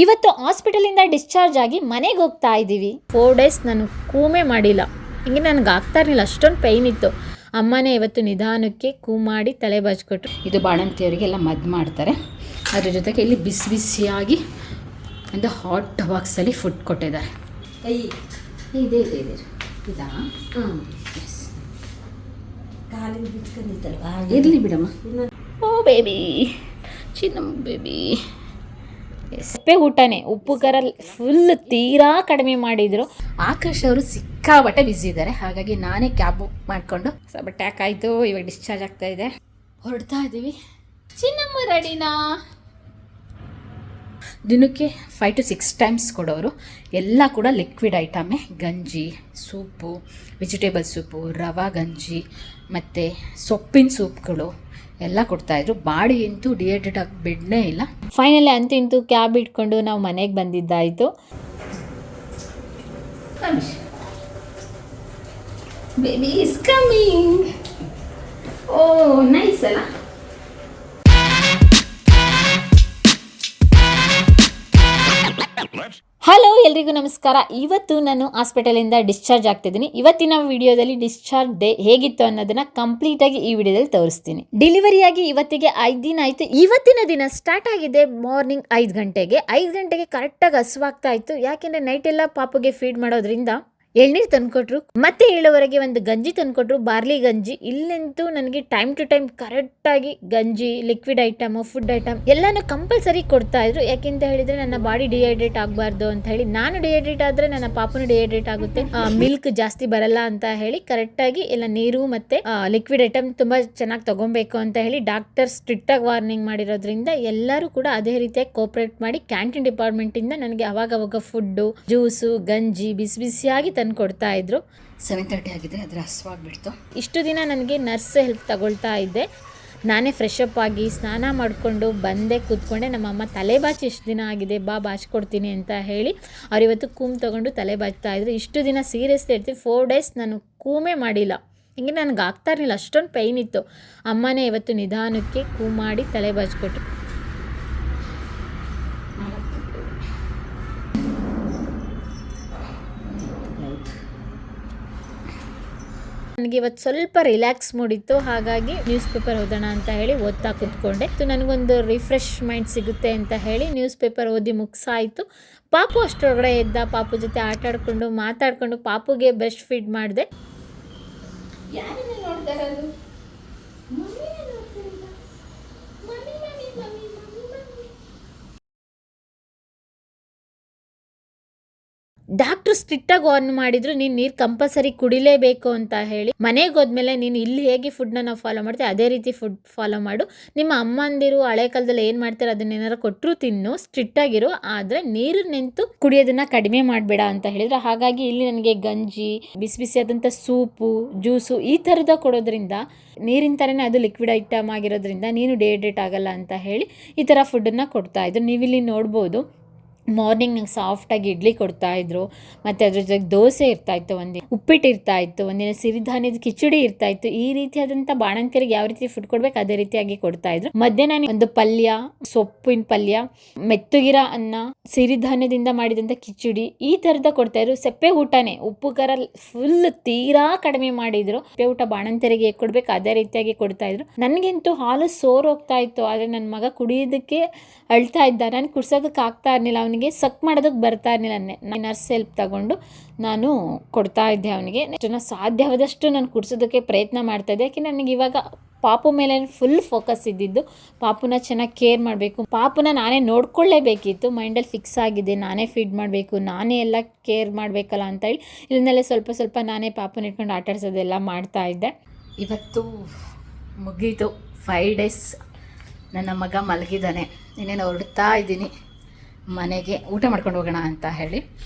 ಇವತ್ತು ಹಾಸ್ಪಿಟಲಿಂದ ಡಿಸ್ಚಾರ್ಜ್ ಆಗಿ ಮನೆಗೆ ಹೋಗ್ತಾ ಇದ್ದೀವಿ. 4 ಡೇಸ್ ನಾನು ಕೂಮೇ ಮಾಡಿಲ್ಲ. ಹಿಂಗೆ ನನಗೆ ಆಗ್ತಾ ಇರಲಿಲ್ಲ, ಅಷ್ಟೊಂದು ಪೈನ್ ಇತ್ತು. ಅಮ್ಮನೇ ಇವತ್ತು ನಿಧಾನಕ್ಕೆ ಮಾಡಿ ತಲೆ ಬಾಚ್ಕೊಟ್ರು. ಇದು ಬಾಣಂತಿಯವರಿಗೆಲ್ಲ ಮದ್ದು ಮಾಡ್ತಾರೆ. ಅದ್ರ ಜೊತೆಗೆ ಇಲ್ಲಿ ಬಿಸಿ ಬಿಸಿಯಾಗಿ ಒಂದು ಹಾಟ್ ಬಾಕ್ಸಲ್ಲಿ ಫುಡ್ ಕೊಟ್ಟಿದ್ದಾರೆ. ಇದೆ ಇದೆ ಇದೆ ಇದಾ? ಎಸ್, ಕಾಲಿಗೆ ಬಿಟ್ಕೊಂಡಿದ್ದಲ್ವಾ, ಇರಲಿ ಬಿಡಮ್ಮ. ಓ ಬೇಬಿ, ಚಿನ್ನಮ್ಮ ಬೇಬಿ. ಸಪ್ಪೆ ಊಟನೇ, ಉಪ್ಪು ಖಾರ ಫುಲ್ ತೀರಾ ಕಡಿಮೆ ಮಾಡಿದರು. ಆಕಾಶ್ ಅವರು ಸಿಕ್ಕಾಬಟ್ಟೆ ಬ್ಯುಸಿ ಇದ್ದಾರೆ, ಹಾಗಾಗಿ ನಾನೇ ಕ್ಯಾಬ್ ಬುಕ್ ಮಾಡಿಕೊಂಡು ಬಟ್ಟೆ ಹಾಕಾಯಿತು. ಇವಾಗ ಡಿಸ್ಚಾರ್ಜ್ ಆಗ್ತಾ ಇದೆ, ಹೊರಡ್ತಾ ಇದ್ದೀವಿ. ಚಿನ್ನಮ್ಮ ರೆಡಿನಾ? ದಿನಕ್ಕೆ 5 to 6 ಟೈಮ್ಸ್ ಕೊಡೋರು. ಎಲ್ಲ ಕೂಡ ಲಿಕ್ವಿಡ್ ಐಟಮೇ, ಗಂಜಿ, ಸೂಪು, ವೆಜಿಟೇಬಲ್ ಸೂಪು, ರವಾ ಗಂಜಿ ಮತ್ತು ಸೊಪ್ಪಿನ ಸೂಪ್ಗಳು ಎಲ್ಲ ಕೊಡ್ತಾಯಿದ್ರು. ಬಾಡಿ ಅಂತೂ ಡಿಹೈಡ್ರೇಟ್ ಆಗಿ ಬಿಡನೇ ಇಲ್ಲ. ಫೈನಲಿ ಅಂತೂ ಇಂತೂ ಕ್ಯಾಬ್ ಇಟ್ಕೊಂಡು ನಾವು ಮನೆಗೆ ಬಂದಿದ್ದಾಯಿತು. Baby is coming. Oh nice ಅಲ್ಲ? ಹಲೋ, ಎಲ್ರಿಗೂ ನಮಸ್ಕಾರ. ಇವತ್ತು ನಾನು ಹಾಸ್ಪಿಟಲಿಂದ ಡಿಸ್ಚಾರ್ಜ್ ಆಗ್ತಿದ್ದೀನಿ. ಇವತ್ತಿನ ವಿಡಿಯೋದಲ್ಲಿ ಡಿಸ್ಚಾರ್ಜ್ ಡೇ ಹೇಗಿತ್ತು ಅನ್ನೋದನ್ನ ಕಂಪ್ಲೀಟಾಗಿ ಈ ವಿಡಿಯೋದಲ್ಲಿ ತೋರಿಸ್ತೀನಿ. ಡೆಲಿವರಿಯಾಗಿ ಇವತ್ತಿಗೆ 5 ದಿನ ಆಯಿತು. ಇವತ್ತಿನ ದಿನ ಸ್ಟಾರ್ಟ್ ಆಗಿದೆ ಮಾರ್ನಿಂಗ್ 5 ಗಂಟೆಗೆ. 5 ಗಂಟೆಗೆ ಕರೆಕ್ಟಾಗಿ ಹಸುವಾಗ್ತಾ ಇತ್ತು. ಯಾಕೆಂದರೆ ನೈಟ್ ಎಲ್ಲ ಪಾಪುಗೆ ಫೀಡ್ ಮಾಡೋದ್ರಿಂದ ಎಳ್ನೀರು ತಂದುಕೊಟ್ರು, ಮತ್ತೆ 7ವರೆಗೆ ಒಂದು ಗಂಜಿ ತಂದುಕೊಟ್ರು, ಬಾರ್ಲಿ ಗಂಜಿ. ಇಲ್ಲಂತೂ ನನಗೆ ಟೈಮ್ ಟು ಟೈಮ್ ಕರೆಕ್ಟಾಗಿ ಗಂಜಿ, ಲಿಕ್ವಿಡ್ ಐಟಮು, ಫುಡ್ ಐಟಮ್ ಎಲ್ಲನೂ ಕಂಪಲ್ಸರಿ ಕೊಡ್ತಾ ಇದ್ರು. ಯಾಕೆಂತ ಹೇಳಿದರೆ ನನ್ನ ಬಾಡಿ ಡಿಹೈಡ್ರೇಟ್ ಆಗಬಾರ್ದು ಅಂತ ಹೇಳಿ. ನಾನು ಡಿಹೈಡ್ರೇಟ್ ಆದರೆ ನನ್ನ ಪಾಪನು ಡಿಹೈಡ್ರೇಟ್ ಆಗುತ್ತೆ, ಮಿಲ್ಕ್ ಜಾಸ್ತಿ ಬರಲ್ಲ ಅಂತ ಹೇಳಿ ಕರೆಕ್ಟಾಗಿ ಎಲ್ಲ ನೀರು ಮತ್ತು ಲಿಕ್ವಿಡ್ ಐಟಮ್ ತುಂಬ ಚೆನ್ನಾಗಿ ತೊಗೊಬೇಕು ಅಂತ ಹೇಳಿ ಡಾಕ್ಟರ್ ಸ್ಟ್ರಿಕ್ಟಾಗಿ ವಾರ್ನಿಂಗ್ ಮಾಡಿರೋದ್ರಿಂದ ಎಲ್ಲರೂ ಕೂಡ ಅದೇ ರೀತಿಯಾಗಿ ಕೋಪ್ರೇಟ್ ಮಾಡಿ ಕ್ಯಾಂಟೀನ್ ಡಿಪಾರ್ಟ್ಮೆಂಟಿಂದ ನನಗೆ ಅವಾಗವಾಗ ಫುಡ್ಡು, ಜ್ಯೂಸು, ಗಂಜಿ ಬಿಸಿ ಬಿಸಿಯಾಗಿ ಕೊಡ್ತಾ ಇದ್ರು. 7:30 ಆಗಿದೆ, ಅದರ ಹಸುವಾಗ್ಬಿಡ್ತು. ಇಷ್ಟು ದಿನ ನನಗೆ ನರ್ಸ್ ಹೆಲ್ಪ್ ತಗೊಳ್ತಾ ಇದ್ದೆ. ನಾನೇ ಫ್ರೆಶ್ ಅಪ್ ಆಗಿ ಸ್ನಾನ ಮಾಡಿಕೊಂಡು ಬಂದೆ, ಕೂತ್ಕೊಂಡೆ. ನಮ್ಮಮ್ಮ ತಲೆ ಬಾಚಿ ಎಷ್ಟು ದಿನ ಆಗಿದೆ, ಬಾ ಬಾಚ್ಕೊಡ್ತೀನಿ ಅಂತ ಹೇಳಿ ಅವರಿವತ್ತು ಕೂಮ್ ತೊಗೊಂಡು ತಲೆ ಬಾಚ್ತಾ ಇದ್ರು. ಇಷ್ಟು ದಿನ ಸೀರಿಯಸ್ಲಿ ಹೇಳ್ತೀವಿ, 4 ಡೇಸ್ ನಾನು ಕೂಮೇ ಮಾಡಿಲ್ಲ. ಹಿಂಗೆ ನನಗೆ ಆಗ್ತಾ ಇರಲಿಲ್ಲ, ಅಷ್ಟೊಂದು ಪೈನ್ ಇತ್ತು. ಅಮ್ಮನೇ ಇವತ್ತು ನಿಧಾನಕ್ಕೆ ಮಾಡಿ ತಲೆ ಬಾಚ್ಕೊಟ್ರು. ನನಗೆ ಇವತ್ತು ಸ್ವಲ್ಪ ರಿಲ್ಯಾಕ್ಸ್ ಮೂಡಿತ್ತು, ಹಾಗಾಗಿ ನ್ಯೂಸ್ ಪೇಪರ್ ಓದೋಣ ಅಂತ ಹೇಳಿ ಓದ್ತಾ ಕೂತ್ಕೊಂಡೆ. ನನಗೊಂದು ರಿಫ್ರೆಶ್ ಮೈಂಡ್ ಸಿಗುತ್ತೆ ಅಂತ ಹೇಳಿ ನ್ಯೂಸ್ ಪೇಪರ್ ಓದಿ ಮುಗಿಸಾಯಿತು. ಪಾಪು ಅಷ್ಟರೊಳಗಡೆ ಎದ್ದ. ಪಾಪು ಜೊತೆ ಆಟ ಆಡ್ಕೊಂಡು ಮಾತಾಡ್ಕೊಂಡು ಪಾಪುಗೆ ಬ್ರೆಸ್ಟ್ ಫೀಡ್ ಮಾಡಿದೆ. ಯಾರನ್ನ ನೋಡ್ತಾ ಇರೋದು? ಡಾಕ್ಟ್ರು ಸ್ಟ್ರಿಕ್ಟಾಗಿ ವಾರ್ನ್ ಮಾಡಿದ್ರು, ನೀನು ನೀರು ಕಂಪಲ್ಸರಿ ಕುಡಿಲೇಬೇಕು ಅಂತ ಹೇಳಿ. ಮನೆಗೆ ಹೋದ್ಮೇಲೆ ನೀನು ಇಲ್ಲಿ ಹೇಗೆ ಫುಡ್ನ ನಾವು ಫಾಲೋ ಮಾಡ್ತೀವಿ ಅದೇ ರೀತಿ ಫುಡ್ ಫಾಲೋ ಮಾಡು. ನಿಮ್ಮ ಅಮ್ಮಂದಿರು ಹಳೆ ಕಾಲದಲ್ಲಿ ಏನು ಮಾಡ್ತಾರೆ ಅದನ್ನೇನಾರು ಕೊಟ್ಟರು ತಿನ್ನು, ಸ್ಟ್ರಿಕ್ಟಾಗಿರು, ಆದರೆ ನೀರು ನಿಂತು ಕುಡಿಯೋದನ್ನು ಕಡಿಮೆ ಮಾಡಬೇಡ ಅಂತ ಹೇಳಿದ್ರು. ಹಾಗಾಗಿ ಇಲ್ಲಿ ನನಗೆ ಗಂಜಿ, ಬಿಸಿ ಬಿಸಿಯಾದಂಥ ಸೂಪು, ಜ್ಯೂಸು ಈ ಥರದ ಕೊಡೋದ್ರಿಂದ, ನೀರಿನ ಥರನೇ ಅದು ಲಿಕ್ವಿಡ್ ಐಟಮ್ ಆಗಿರೋದ್ರಿಂದ ನೀನು ಡಿಹೈಡ್ರೇಟ್ ಆಗಲ್ಲ ಅಂತ ಹೇಳಿ ಈ ಥರ ಫುಡ್ಡನ್ನು ಕೊಡ್ತಾಯಿದ್ರು. ನೀವಿಲ್ಲಿ ನೋಡ್ಬೋದು, ಮಾರ್ನಿಂಗ್ ನಂಗೆ ಸಾಫ್ಟಾಗಿ ಇಡ್ಲಿ ಕೊಡ್ತಾಯಿದ್ರು, ಮತ್ತು ಅದ್ರ ಜೊತೆಗೆ ದೋಸೆ ಇರ್ತಾಯಿತ್ತು, ಒಂದಿನ ಉಪ್ಪಿಟ್ಟು ಇರ್ತಾಯಿತ್ತು, ಒಂದಿನ ಸಿರಿಧಾನ್ಯದ ಕಿಚಡಿ ಇರ್ತಾಯಿತ್ತು. ಈ ರೀತಿಯಾದಂಥ ಬಾಣಂತಿಯರಿಗೆ ಯಾವ ರೀತಿ ಫುಡ್ ಕೊಡ್ಬೇಕು ಅದೇ ರೀತಿಯಾಗಿ ಕೊಡ್ತಾಯಿದ್ರು. ಮಧ್ಯಾಹ್ನ ಒಂದು ಪಲ್ಯ, ಸೊಪ್ಪಿನ ಪಲ್ಯ, ಮೆತ್ತಗಿರ ಅನ್ನ, ಸಿರಿಧಾನ್ಯದಿಂದ ಮಾಡಿದಂಥ ಕಿಚಡಿ ಈ ಥರದ ಕೊಡ್ತಾಯಿದ್ರು. ಸಪ್ಪೆ ಊಟನೇ, ಉಪ್ಪು ಖಾರ ಫುಲ್ ತೀರಾ ಕಡಿಮೆ ಮಾಡಿದ್ರು. ಸಪ್ಪೆ ಊಟ ಬಾಣಂತಿಯರಿಗೆ ಹೇಗೆ ಕೊಡ್ಬೇಕು ಅದೇ ರೀತಿಯಾಗಿ ಕೊಡ್ತಾಯಿದ್ರು. ನನಗಂತೂ ಹಾಲು ಸೋರ್ ಹೋಗ್ತಾ ಇತ್ತು, ಆದರೆ ನನ್ನ ಮಗ ಕುಡಿಯೋದಕ್ಕೆ ಅಳ್ತಾ ಇದ್ದ. ನಾನು ಕುಡ್ಸೋದಕ್ಕೆ ಆಗ್ತಾ ಇರಲಿಲ್ಲ, ಅವನಿಗೆ ಸಕ್ ಮಾಡೋದಕ್ಕೆ ಬರ್ತಾ ಇರಲಿಲ್ಲ. ನರ್ಸ್ ಹೆಲ್ಪ್ ತಗೊಂಡು ನಾನು ಕೊಡ್ತಾ ಇದ್ದೆ ಅವನಿಗೆ. ಸಾಧ್ಯವಾದಷ್ಟು ನಾನು ಕುಡಿಸೋದಕ್ಕೆ ಪ್ರಯತ್ನ ಮಾಡ್ತಾ ಇದ್ದೆ. ಯಾಕೆಂದರೆ ನನಗೆ ಇವಾಗ ಪಾಪು ಮೇಲೆ ಫುಲ್ ಫೋಕಸ್ ಇದ್ದಿದ್ದು. ಪಾಪುನ ಚೆನ್ನಾಗಿ ಕೇರ್ ಮಾಡಬೇಕು, ಪಾಪುನ ನಾನೇ ನೋಡ್ಕೊಳ್ಳೇಬೇಕಿತ್ತು. ಮೈಂಡಲ್ಲಿ ಫಿಕ್ಸ್ ಆಗಿದೆ, ನಾನೇ ಫೀಡ್ ಮಾಡಬೇಕು, ನಾನೇ ಎಲ್ಲ ಕೇರ್ ಮಾಡಬೇಕಲ್ಲ ಅಂತ ಹೇಳಿ ಇಲ್ಲಿಂದಲೇ ಸ್ವಲ್ಪ ಸ್ವಲ್ಪ ನಾನೇ ಪಾಪುನ ಇಟ್ಕೊಂಡು ಆಟಾಡ್ಸೋದೆಲ್ಲ ಮಾಡ್ತಾ ಇದ್ದೆ. ಇವತ್ತು ಮುಗೀತು 5 ಡೇಸ್. ನನ್ನ ಮಗ ಮಲಗಿದ್ದಾನೆ. ಇನ್ನೇನು ಹೊರಡ್ತಾ ಇದ್ದೀನಿ ಮನೆಗೆ, ಊಟ ಮಾಡ್ಕೊಂಡು ಹೋಗೋಣ ಅಂತ ಹೇಳಿ.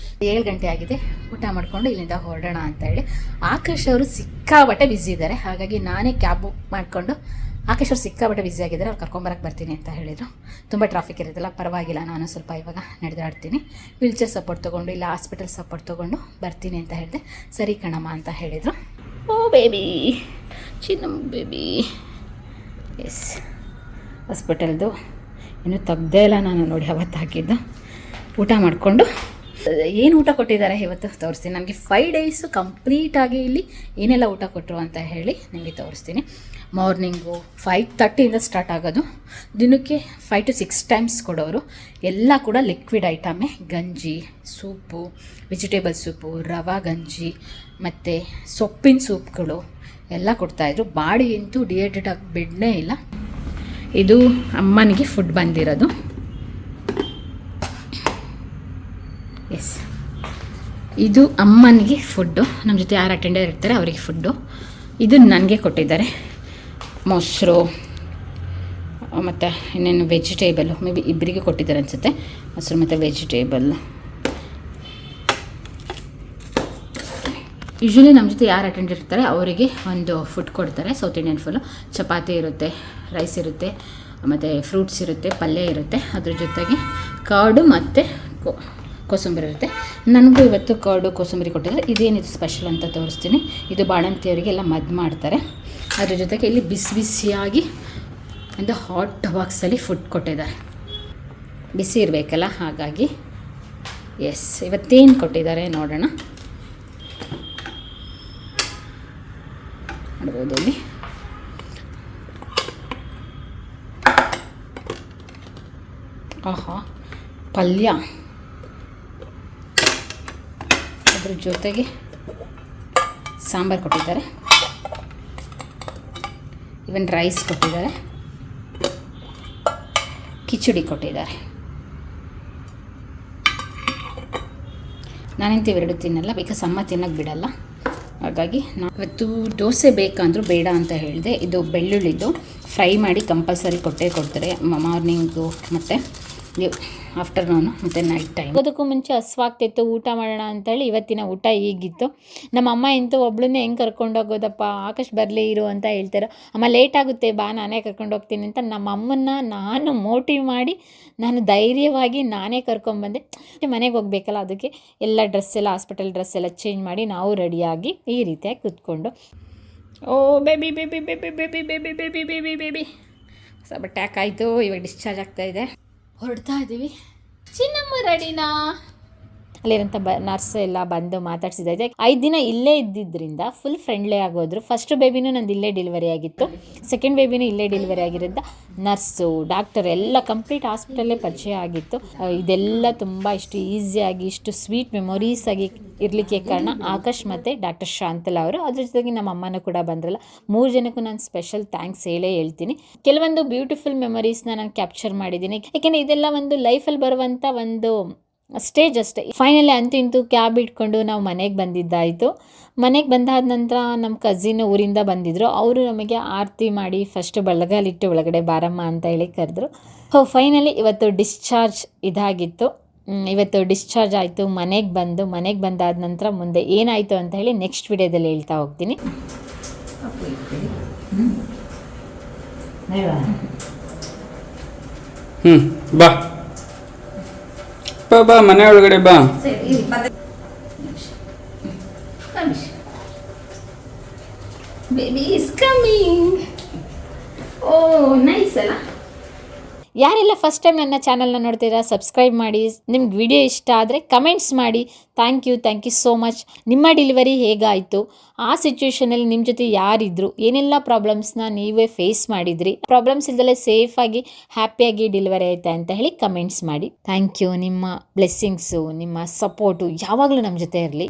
7 ಗಂಟೆ ಆಗಿದೆ, ಊಟ ಮಾಡಿಕೊಂಡು ಇಲ್ಲಿಂದ ಹೊರಡೋಣ ಅಂತ ಹೇಳಿ. ಆಕಾಶ್ ಅವರು ಸಿಕ್ಕಾಬಟ್ಟೆ ಬ್ಯುಸಿ ಇದ್ದಾರೆ, ಹಾಗಾಗಿ ನಾನೇ ಕ್ಯಾಬ್ ಬುಕ್ ಮಾಡಿಕೊಂಡು, ಆಕಾಶ್ ಅವರು ಸಿಕ್ಕಾಬಟ್ಟೆ ಬ್ಯುಸಿ ಆಗಿದ್ದಾರೆ, ಅವ್ರು ಕರ್ಕೊಂಬರಕ್ಕೆ ಬರ್ತೀನಿ ಅಂತ ಹೇಳಿದರು. ತುಂಬ ಟ್ರಾಫಿಕ್ ಇರುತ್ತಲ್ಲ, ಪರವಾಗಿಲ್ಲ, ನಾನು ಸ್ವಲ್ಪ ಇವಾಗ ನಡೆದಾಡ್ತೀನಿ, ವೀಲ್ಚೇರ್ ಸಪೋರ್ಟ್ ತೊಗೊಂಡು ಇಲ್ಲ ಹಾಸ್ಪಿಟಲ್ ಸಪೋರ್ಟ್ ತೊಗೊಂಡು ಬರ್ತೀನಿ ಅಂತ ಹೇಳಿದೆ. ಸರಿ ಕಣಮ್ಮ ಅಂತ ಹೇಳಿದರು. ಓ ಬೇಬಿ, ಚಿನ್ನಮ್ಮ ಬೇಬಿ. ಎಸ್, ಹಾಸ್ಪಿಟಲ್ದು ಇನ್ನೂ ತೆಗ್ದೇ ಇಲ್ಲ ನಾನು, ನೋಡಿ ಅವತ್ತು ಹಾಕಿದ್ದು. ಊಟ ಮಾಡಿಕೊಂಡು ಏನು ಊಟ ಕೊಟ್ಟಿದ್ದಾರೆ ಇವತ್ತು ತೋರಿಸ್ತೀನಿ. ನನಗೆ 5 ಡೇಸು ಕಂಪ್ಲೀಟಾಗಿ ಇಲ್ಲಿ ಏನೆಲ್ಲ ಊಟ ಕೊಟ್ಟರು ಅಂತ ಹೇಳಿ ನಿಮಗೆ ತೋರಿಸ್ತೀನಿ. ಮಾರ್ನಿಂಗು 5:30ಇಂದ ಸ್ಟಾರ್ಟ್ ಆಗೋದು, ದಿನಕ್ಕೆ 5 to 6 ಟೈಮ್ಸ್ ಕೊಡೋರು. ಎಲ್ಲ ಕೂಡ ಲಿಕ್ವಿಡ್ ಐಟಮೇ, ಗಂಜಿ, ಸೂಪು, ವೆಜಿಟೇಬಲ್ ಸೂಪು, ರವಾ ಗಂಜಿ ಮತ್ತು ಸೊಪ್ಪಿನ ಸೂಪ್ಗಳು ಎಲ್ಲ ಕೊಡ್ತಾಯಿದ್ರು. ಬಾಡಿ ಅಂತೂ ಡಿಹೈಡ್ರೇಟ್ ಆಗಿ ಬಿಡಲೇ ಇಲ್ಲ. ಇದು ಅಮ್ಮನಿಗೆ ಫುಡ್ ಬಂದಿರೋದು. ಎಸ್, ಇದು ಅಮ್ಮನಿಗೆ ಫುಡ್ಡು. ನಮ್ಮ ಜೊತೆ ಯಾರು ಅಟೆಂಡರ್ ಇರ್ತಾರೆ ಅವರಿಗೆ ಫುಡ್ಡು. ಇದು ನನಗೆ ಕೊಟ್ಟಿದ್ದಾರೆ. ಮೊಸರು ಮತ್ತು ಇನ್ನೇನು ವೆಜಿಟೇಬಲ್ಲು, ಮೇ ಬಿ ಇಬ್ಬರಿಗೆ ಕೊಟ್ಟಿದ್ದಾರೆ ಅನಿಸುತ್ತೆ. ಮೊಸರು ಮತ್ತು ವೆಜಿಟೇಬಲ್. ಯೂಶ್ವಲಿ ನಮ್ಮ ಜೊತೆ ಯಾರು ಅಟೆಂಡ್ ಇರ್ತಾರೆ ಅವರಿಗೆ ಒಂದು ಫುಡ್ ಕೊಡ್ತಾರೆ. ಸೌತ್ ಇಂಡಿಯನ್ ಫುಲ್ಲು ಚಪಾತಿ ಇರುತ್ತೆ, ರೈಸ್ ಇರುತ್ತೆ, ಮತ್ತು ಫ್ರೂಟ್ಸ್ ಇರುತ್ತೆ, ಪಲ್ಯ ಇರುತ್ತೆ, ಅದ್ರ ಜೊತೆಗೆ ಕರ್ಡು ಮತ್ತು ಕೋಸಂಬರಿ ಇರುತ್ತೆ. ನನಗೂ ಇವತ್ತು ಕರ್ಡು ಕೋಸಂಬರಿ ಕೊಟ್ಟಿದ್ದಾರೆ. ಇದೇನಿದು ಸ್ಪೆಷಲ್ ಅಂತ ತೋರಿಸ್ತೀನಿ. ಇದು ಬಾಣಂತಿಯವರಿಗೆಲ್ಲ ಮದ್ದು ಮಾಡ್ತಾರೆ. ಅದ್ರ ಜೊತೆಗೆ ಇಲ್ಲಿ ಬಿಸಿ ಬಿಸಿಯಾಗಿ ಒಂದು ಹಾಟ್ ಬಾಕ್ಸಲ್ಲಿ ಫುಡ್ ಕೊಟ್ಟಿದ್ದಾರೆ. ಬಿಸಿ ಇರಬೇಕಲ್ಲ, ಹಾಗಾಗಿ. ಎಸ್, ಇವತ್ತೇನು ಕೊಟ್ಟಿದ್ದಾರೆ ನೋಡೋಣ. ನೋಡ್ಬೋದು ಇಲ್ಲಿ ಆಹಾ ಪಲ್ಯ, ಅದ್ರ ಜೊತೆಗೆ ಸಾಂಬಾರು ಕೊಟ್ಟಿದ್ದಾರೆ, ಇವನ್ ರೈಸ್ ಕೊಟ್ಟಿದ್ದಾರೆ, ಕಿಚಡಿ ಕೊಟ್ಟಿದ್ದಾರೆ. ನಾನಂತೂ ಇವೆರಡು ತಿನ್ನಲ್ಲ, ಬಿಕಾಸ್ ಅಮ್ಮ ತಿನ್ನೋಕ್ಕೆ ಬಿಡಲ್ಲ. ಹಾಗಾಗಿ ನಾನು ಇವತ್ತು ದೋಸೆ ಬೇಕಂದ್ರೂ ಬೇಡ ಅಂತ ಹೇಳಿದೆ. ಇದು ಬೆಳ್ಳುಳ್ಳಿದು ಫ್ರೈ ಮಾಡಿ ಕಂಪಲ್ಸರಿ ಕೊಡ್ತಾರೆ ಮಾರ್ನಿಂಗು ಮತ್ತು ಆಫ್ಟರ್ನೂನು ಮತ್ತು ನೈಟ್ ಟೈಮ್. ಅದಕ್ಕೂ ಮುಂಚೆ ಹಸ್ವಾಗ್ತಿತ್ತು, ಊಟ ಮಾಡೋಣ ಅಂತೇಳಿ ಇವತ್ತಿನ ಊಟ ಹೀಗಿತ್ತು. ನಮ್ಮ ಅಮ್ಮ ಇಂತೂ ಒಬ್ಳನ್ನೇ ಹೆಂಗೆ ಕರ್ಕೊಂಡೋಗೋದಪ್ಪ, ಆಕಾಶ್ ಬರಲೇ ಇರು ಅಂತ ಹೇಳ್ತಾರೆ. ಅಮ್ಮ ಲೇಟ್ ಆಗುತ್ತೆ ಬಾ, ನಾನೇ ಕರ್ಕೊಂಡು ಹೋಗ್ತೀನಿ ಅಂತ ನಮ್ಮ ಅಮ್ಮನ್ನ ನಾನು ಮೋಟಿವ್ ಮಾಡಿ ನಾನು ಧೈರ್ಯವಾಗಿ ನಾನೇ ಕರ್ಕೊಂಬಂದೆ. ಮನೆಗೆ ಹೋಗ್ಬೇಕಲ್ಲ, ಅದಕ್ಕೆ ಎಲ್ಲ ಡ್ರೆಸ್ ಎಲ್ಲ ಹಾಸ್ಪಿಟಲ್ ಡ್ರೆಸ್ ಎಲ್ಲ ಚೇಂಜ್ ಮಾಡಿ ನಾವು ರೆಡಿಯಾಗಿ ಈ ರೀತಿಯಾಗಿ ಕೂತ್ಕೊಂಡು, oh baby baby baby baby baby baby baby baby ಹೊಸ ಬಟ್ಟೆ ಹಾಕಾಯಿತು. ಇವಾಗ ಡಿಸ್ಚಾರ್ಜ್ ಆಗ್ತಾಯಿದೆ, ಹೊರಡ್ತಾ ಇದ್ದೀವಿ. ಚಿನ್ನಮ್ಮ ರೆಡಿನಾ? ಅಲ್ಲಿರೋಂಥ ನರ್ಸ್ ಎಲ್ಲ ಬಂದು ಮಾತಾಡ್ಸಿದ್ದೈತೆ. 5 ದಿನ ಇಲ್ಲೇ ಇದ್ದಿದ್ದರಿಂದ ಫುಲ್ ಫ್ರೆಂಡ್ಲಿ ಆಗೋದ್ರು. ಫಸ್ಟ್ ಬೇಬಿನೂ ನಂದು ಇಲ್ಲೇ ಡೆಲಿವರಿ ಆಗಿತ್ತು, ಸೆಕೆಂಡ್ ಬೇಬಿನೂ ಇಲ್ಲೇ ಡೆಲಿವರಿ ಆಗಿರೋದ್ರಿಂದ ನರ್ಸು ಡಾಕ್ಟರ್ ಎಲ್ಲ ಕಂಪ್ಲೀಟ್ ಹಾಸ್ಪಿಟಲ್ಲೇ ಪರಿಚಯ ಆಗಿತ್ತು. ಇದೆಲ್ಲ ತುಂಬ ಇಷ್ಟು ಈಸಿಯಾಗಿ ಇಷ್ಟು ಸ್ವೀಟ್ ಮೆಮೊರೀಸ್ ಆಗಿ ಇರಲಿಕ್ಕೆ ಕಾರಣ ಆಕಾಶ್ ಮತ್ತು ಡಾಕ್ಟರ್ ಶಾಂತಲಾ ಅವರು. ಅದ್ರ ಜೊತೆಗೆ ನಮ್ಮ ಅಮ್ಮನೂ ಕೂಡ ಬಂದ್ರಲ್ಲ. 3 ಜನಕ್ಕೂ ನಾನು ಸ್ಪೆಷಲ್ ಥ್ಯಾಂಕ್ಸ್ ಹೇಳ್ತೀನಿ. ಕೆಲವೊಂದು ಬ್ಯೂಟಿಫುಲ್ ಮೆಮೊರೀಸ್ನ ನಾನು ಕ್ಯಾಪ್ಚರ್ ಮಾಡಿದ್ದೀನಿ. ಯಾಕೆಂದರೆ ಇದೆಲ್ಲ ಒಂದು ಲೈಫಲ್ಲಿ ಬರುವಂಥ ಒಂದು ಸ್ಟೇಜ್ ಅಷ್ಟೇ. ಫೈನಲಿ ಅಂತೂ ಇಂತೂ ಕ್ಯಾಬ್ ಇಟ್ಕೊಂಡು ನಾವು ಮನೆಗೆ ಬಂದಿದ್ದಾಯಿತು. ಮನೆಗೆ ಬಂದಾದ ನಂತರ ನಮ್ಮ ಕಸಿನ್ ಊರಿಂದ ಬಂದಿದ್ದರು. ಅವರು ನಮಗೆ ಆರತಿ ಮಾಡಿ ಫಸ್ಟ್ ಬಲಗಾಲಿಟ್ಟು ಒಳಗಡೆ ಬಾರಮ್ಮ ಅಂತ ಹೇಳಿ ಕರೆದ್ರು. ಫೈನಲಿ ಇವತ್ತು ಡಿಸ್ಚಾರ್ಜ್ ಇದಾಗಿತ್ತು. ಇವತ್ತು ಡಿಸ್ಚಾರ್ಜ್ ಆಯಿತು. ಮನೆಗೆ ಬಂದಾದ ನಂತರ ಮುಂದೆ ಏನಾಯಿತು ಅಂತ ಹೇಳಿ ನೆಕ್ಸ್ಟ್ ವಿಡಿಯೋದಲ್ಲಿ ಹೇಳ್ತಾ ಹೋಗ್ತೀನಿ. ಬಾ ಬಾ ಮನೆ ಒಳಗಡೆ ಬಾ. Baby is coming. Oh nice ಅಲ್ಲ. ಯಾರೆಲ್ಲ ಫಸ್ಟ್ ಟೈಮ್ ನನ್ನ ಚಾನಲ್ನ ನೋಡ್ತೀರಾ ಸಬ್ಸ್ಕ್ರೈಬ್ ಮಾಡಿ. ನಿಮ್ಗೆ ವಿಡಿಯೋ ಇಷ್ಟ ಆದರೆ ಕಮೆಂಟ್ಸ್ ಮಾಡಿ. Thank you so much. ನಿಮ್ಮ ಡೆಲಿವರಿ ಹೇಗಾಯಿತು, ಆ ಸಿಚುವೇಷನಲ್ಲಿ ನಿಮ್ಮ ಜೊತೆ ಯಾರಿದ್ರು, ಏನೆಲ್ಲ ಪ್ರಾಬ್ಲಮ್ಸ್ನ ನೀವೇ ಫೇಸ್ ಮಾಡಿದ್ರಿ, ಪ್ರಾಬ್ಲಮ್ಸ್ ಇಲ್ದಲೇ ಸೇಫಾಗಿ ಹ್ಯಾಪಿಯಾಗಿ ಡೆಲಿವರಿ ಆಯ್ತಾ ಅಂತ ಹೇಳಿ ಕಮೆಂಟ್ಸ್ ಮಾಡಿ. Thank you. ನಿಮ್ಮ ಬ್ಲೆಸ್ಸಿಂಗ್ಸು, ನಿಮ್ಮ ಸಪೋರ್ಟು ಯಾವಾಗಲೂ ನಮ್ಮ ಜೊತೆ ಇರಲಿ.